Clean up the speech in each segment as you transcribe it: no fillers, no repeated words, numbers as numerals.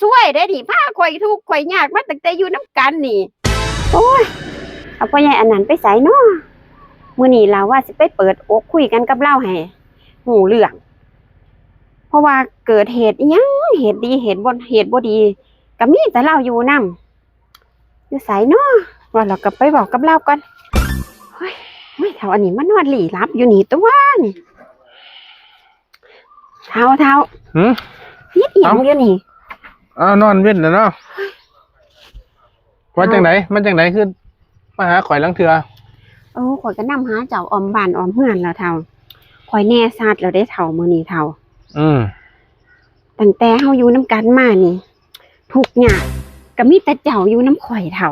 สวยได้ดิพาข่อยทุกข์ข่อยยากมาตั้งแต่อยู่น้ำกันนี่โอ้ยเอาพ่อใหญ่อันนั้นไปใส่เนาะมื้อนี้เราว่าสิไปเปิดอกคุยกันกับเราให้หูเรื่องเพราะว่าเกิดเหตุอิหยังเหตุดีเหตุบ่ดีก็มีแต่เราอยู่นำอยู่ไสเนาะว่าเราก็ไปบอกกับเราก่อนเฮ้ยเฒ่าอันนี้มันนอนหลีรับอยู่นี่ตัวนี่เฒ่านิดเอียงเดียวนี่นอนเว้นแล้วเนาะว่าจังไหนมันจังไหนคือมาหาข่อยลังเถื่อข่อยก็นำหาเจ้าออมบ้านออมเฮือนแล้วเฒ่าข่อยแน่ซาดแล้วได้เฒ่ามื้อนี้เฒ่าตั้งแต่เฮาอยู่นำกันมานี่ทุกอย่างก็มีแต่เจ้าอยู่นำข่อยเฒ่า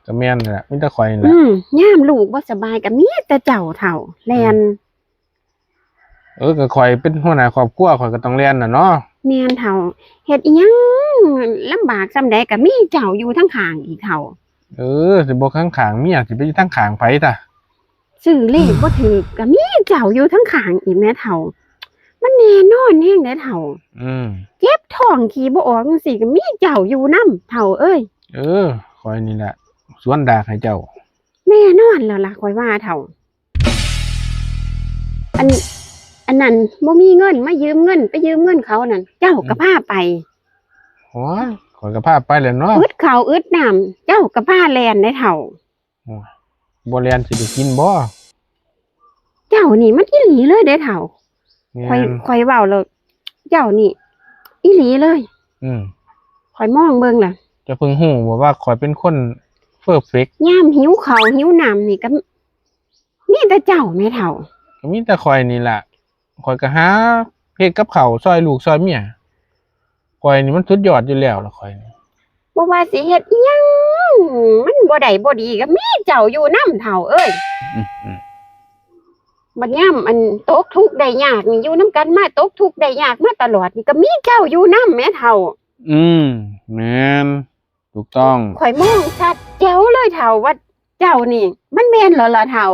ก็แม่นแหละมีแต่ข่อยนั่นแหละยามลูกบ่สบายก็มีแต่เจ้าเฒ่าแล่นก็ข่อยเป็นหัวหน้าครอบครัวข่อยก็ต้องแล่นน่ะเนาะแม่นเฒ่าเฮ็ดอีหยังลำบากส่ำใดก็มีเจ้าอยู่ทั้งข้างอีกเฒ่าสิบ่ข้างๆเมียสิไปอยู่ทางข้างไผตะซื้อเลขบ่ถูกก็มีเจ้าอยู่ทั้งข้างอีกแม่เฒ่ามันแน่นอนแฮงเด้เฒ่าเจ็บท้องขี้บ่ออกจังซี่ก็มีเจ้าอยู่นำเฒ่าเอ้ยข่อยนี่แหละสวนดากให้เจ้าแน่นอนแล้วล่ะข่อยว่าเฒ่าอันนั้นบ่มีเงินมายืมเงินไปยืมเงินเขานั่นเจ้าก็พาไปโอ้ยข่อยก็พาไปแหละเนาะอึดข้าวอึดน้ำเจ้าก็พาแล่นได้เฒ่าบ่แล่นสิได้กินบ่เจ้านี่มันอีหลีเลยเด้เฒ่าข่อยเว้าแล้วเจ้านี่อีหลีเลยข่อยมองเบิ่งล่ะจะเพิ่งฮู้ว่าข่อยเป็นคนเพอร์เฟกต์ยามหิวข้าวหิวน้ำนี่ก็มีแต่เจ้าแม่เฒ่าก็มีแต่ข่อยนี่ล่ะข่อยก็หาเฮ็ดกับข้าวซอยลูกซอยเมียข่อยนี่มันสุดยอดอยู่แล้วล่ะข่อยนี่บ่ว่าสิเฮ็ดอิหยังมันบ่ได้บ่ดีก็มีเจ้าอยู่นำเฒ่าเอ้ยบัดยามอันตกทุกข์ได้ยากนี่อยู่นำกันมาตกทุกข์ได้ยากมาตลอดนี่ก็มีเจ้าอยู่นำแม่เฒ่าแม่นถูกต้องข่อยมองชัดแจ๋วเลยเฒ่าว่าเจ้านี่มันแม่นเหรอล่ะเฒ่า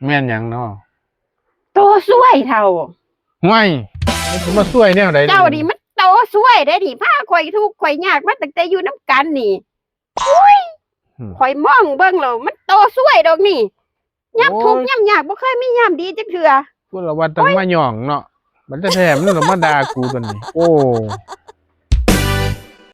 แม่นหยังเนาะโตสวยเฒ่าห่วยมันมาสวยแนวใดเจ้านี่มันโตสวยได้ดิพาข่อยทุกข์ข่อยยากมาตั้งแต่อยู่นำกันนี่อุ้ยข่อยมองเบิ่งแล้วมันโตสวยดอกนี่ยามทุกข์ยามยากบ่เคยมียามดีจักเทื่อพูดละว่าต้องมาหย่องเนาะมันแท้ๆมันมาด่ากูตัวนี้โอ้